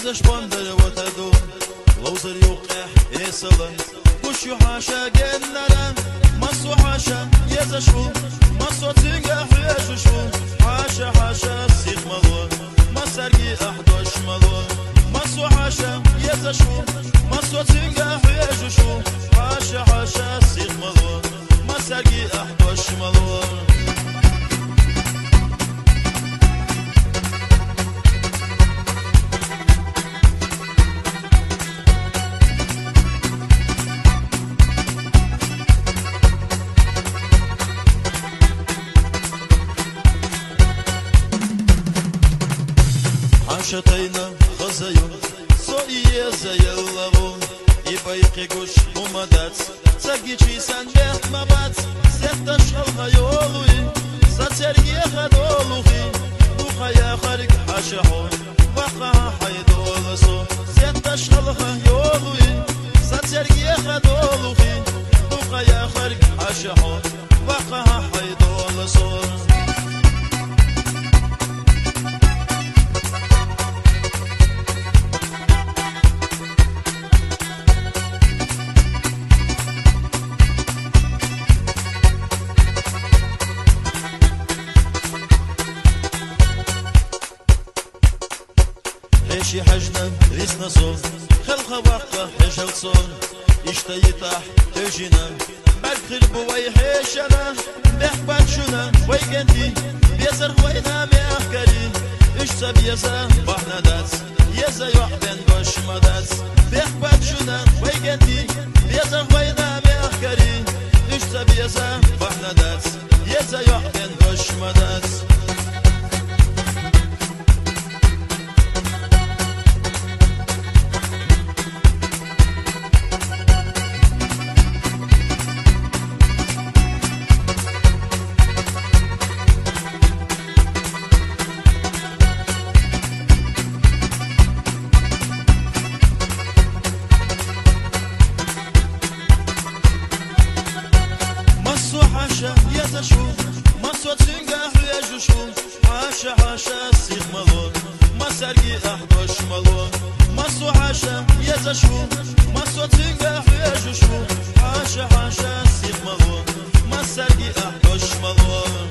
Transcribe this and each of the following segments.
خزش باندر و تدو لوزر يوقع يسلن وش يحاشا جنرا مصو حاشا يزشو مصو تنجح يششو حاشا حاشا سيخ ملو ما سرقي أحدوش ملو مصو حاشا يزشو مصو تنجح يششو حاشا حاشا سيخ ملو ما سرقي أحدوش ملو شتينا خزيون صويه زيلو يبيقي قش ومدات سجيشي سنبه مبات ستش الغيولوي سترقي خدولوخي وخيا خرق حشحون وقها حيدولسو ستش الغيولوي سترقي خدولوخي وخيا خرق حشحون وقها حيدولسو شي حجنا ريسنا صون خلقها وقع حجل صون اشتيطح تجينا بالخرب ويحيشنا بحبان شنا ويقنتي بيزر وينا مأخكري اشتا بيزا بحنا دات يزا يحبن باش مدات بحبان شنا ويقنتي بيزر وينا مأخكري اشتا بيزا بحنا دات يزا يحبن باش مدات يزشو ما صوت سنجح يجشو حاشا حاشا سيخ ملون ما سرقي أحدوش ملون ما صو حاشا يزشو ما صوت سنجح يجشو حاشا حاشا سيخ ملون ما سرقي أحدوش ملون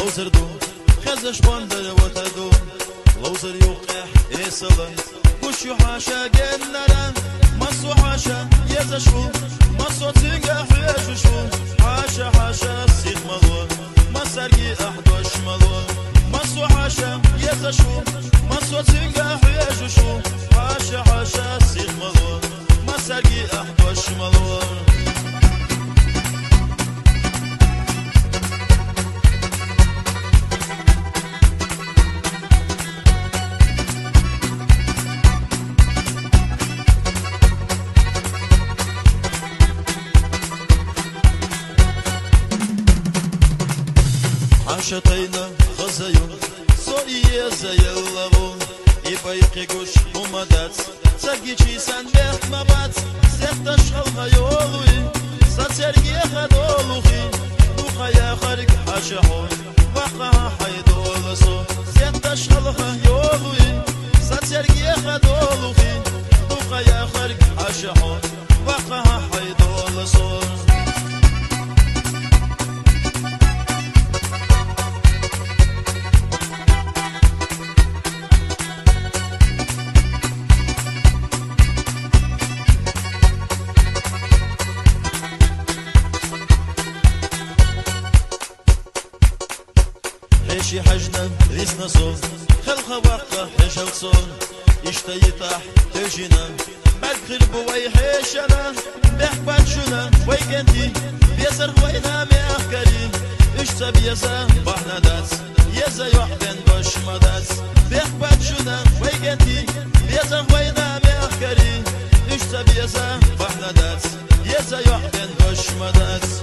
لوزر دو خزش باندر و تدو لوزر يوقع يسلن وش يحاشا جنرا مصو حاشا يزشو مصو تنجح يششو حاشا حاشا سيخ ملو ما سرقي أحدوش ملو مصو حاشا يزشو مصو تنجح يششو حاشا حاشا سيخ ملو ما سرقي أحدوش ملو شتينا خزيون صويه زيلو يبيقي قش ومدات سجيشي سنبه مبات ستش الغيولوي سترقي خدولوخي وخيا خرق حشحون وقها حيدولسو ستش الغيولوي سترقي خدولوخي وخيا خرق حشحون وقها حيدولسو شي حجنا ريسنا صون خلقها وقع حجل صون اشتي تحت تجينا بكر بوي حيشنا بحبت شنا ويكنتي بيسر خوينا ميحكري اشتا بيزا بحنا داس يزا يحبن باش مداس بحبت شنا ويكنتي بيسر خوينا ميحكري اشتا بيزا بحنا داس يزا يحبن باش مداس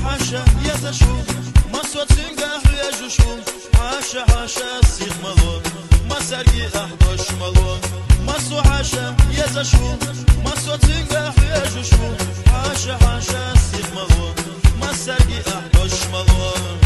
حاشا يزشو ما صوت سنقاح يجشو حاشا حاشا سيخ ملون ما سرقي أحبش ملون ما صو حاشا يزشو ما صوت سنقاح يجشو حاشا حاشا سيخ ملون ما سرقي أحبش ملون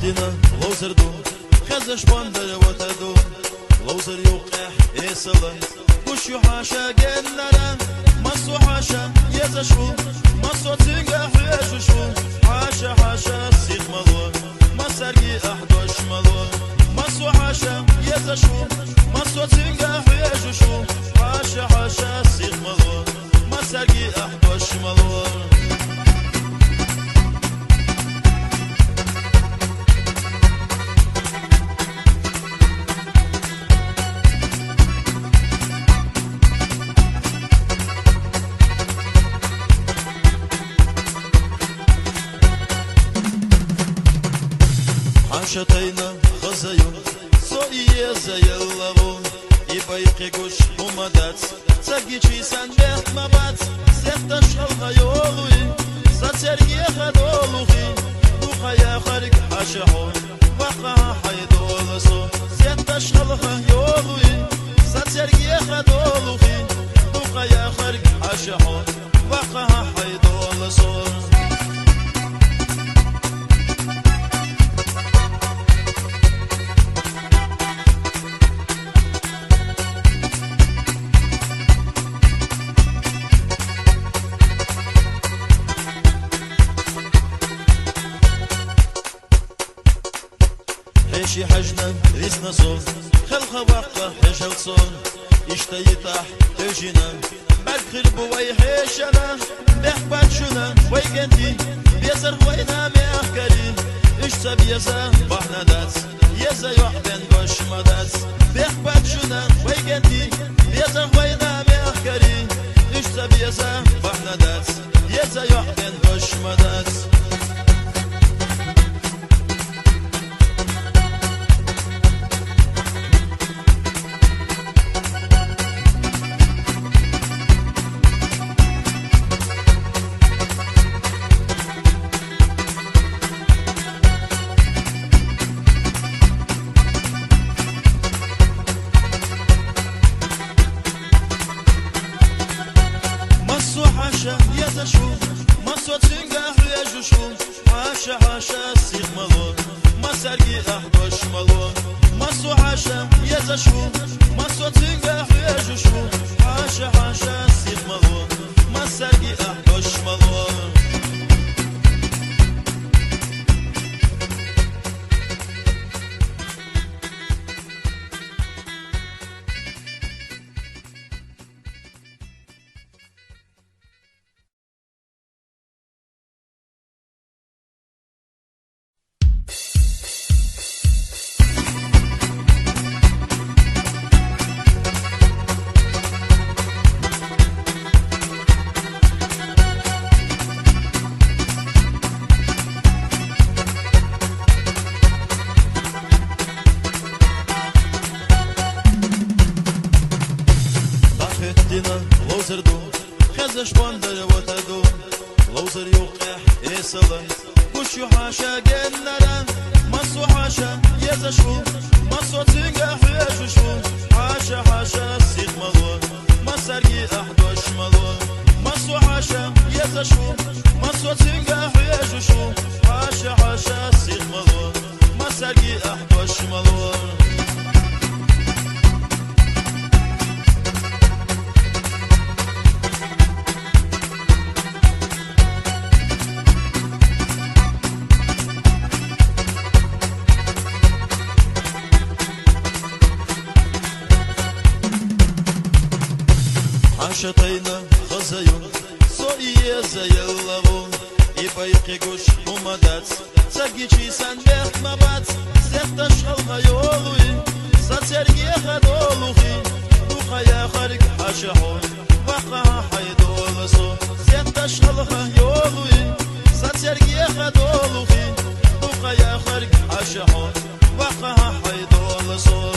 دينا لوزر دو خزش باندر وتدو لوزر يوقع يسلم وشو حاشا جنرا مصو حاشا يزشو مصو تنقح يجشو حاشا حاشا سيخ ملون ما سرقي أحدوش ملون مصو حاشا يزشو مصو تنقح يجشو حاشا حاشا سيخ ملون ما سرقي أحدوش ملون شتينا خزيو صوية زي اللغون يبايقي قوش ومدات تساقيشي سنبيت مبات سيختش خلقا يولوي ساتسرقي خدولوخي بوخايا خارق حاشحون وقها حيدولسو سيختش خلقا يولوي ساتسرقي خدولوخي بوخايا خارق حاشحون وقها حيدولسو حيشي حجنا ريسنا صون خلقها وقا حيشل صون اشتي تحت تجينا بكر بوي حيشنا بحبت شنا ويكنتي بيسر خوينا ميحكري اشتا بيزا بحنا داس يزا يحبن باش مداس بحبت شنا ويكنتي بيسر خوينا ميحكري اشتا بيزا بحنا داس يزا يحبن باش مداس حاشا يزشو ما صوت سنقاح يجشو حاشا حاشا سيخ ملون ما سرقي أحبش ملون ما صو حاشا يزشو ما صوت سنقاح يجشو حاشا حاشا سيخ ملون ما سرقي أحبش ملون مدينة لوزردو خزش باندر وتدو لوزر يوقع يسلم وشو حاشا جنرا مسو حاشا يزشو مسو تنجح يجشو حاشا حاشا سيخ ملو مسرقي أحدوش ملو مسو حاشا يزشو مسو تنجح يجشو حاشا حاشا سيخ ملو مسرقي أحدوش ملو Шатайна хазаю, соие заяллаву, и байки гуш умадац, сагичи санбех мабац, сехташ халхайолуи, сацерги хадолухи, духая харик хашахо, ваха хайдоласо, сехташ халхайолуи, сацерги хадолухи, духая харик хашахо, ваха хайдоласо.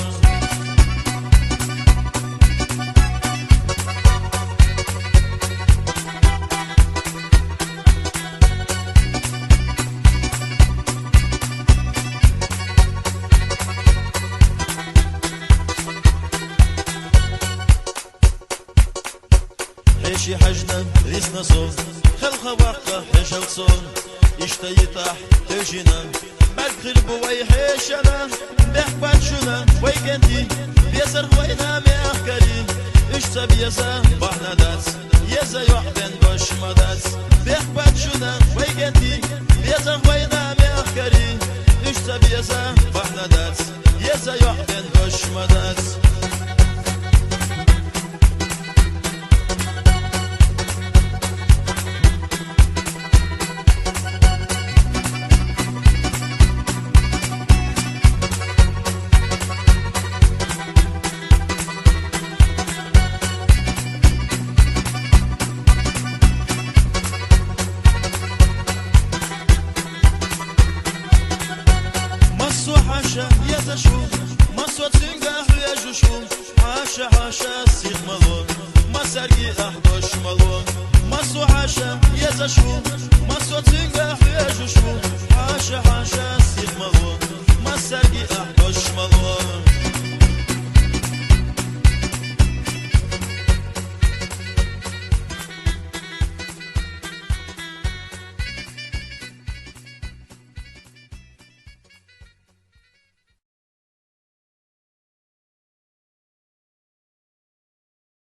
حشي حجنا ريسنا صون خلخا وقا حشل صون اشتاي تحت تجينا بالخير بوي حيشنا بحبات شنا ويكنتي بيسر خوينا مأخكري اشتا بيسا بحنا داس يزا يحبن باش مداس بحبات شنا ويكنتي بيسر خوينا مأخكري اشتا بيسا بحنا داس يزا يحبن باش مداس حاشا يزشو مسوى تنجح يجشو حاشا حاشا سيخ ملون مسرقي أحدوش ملون مسوى حاشا يزشو مسوى تنجح يجشو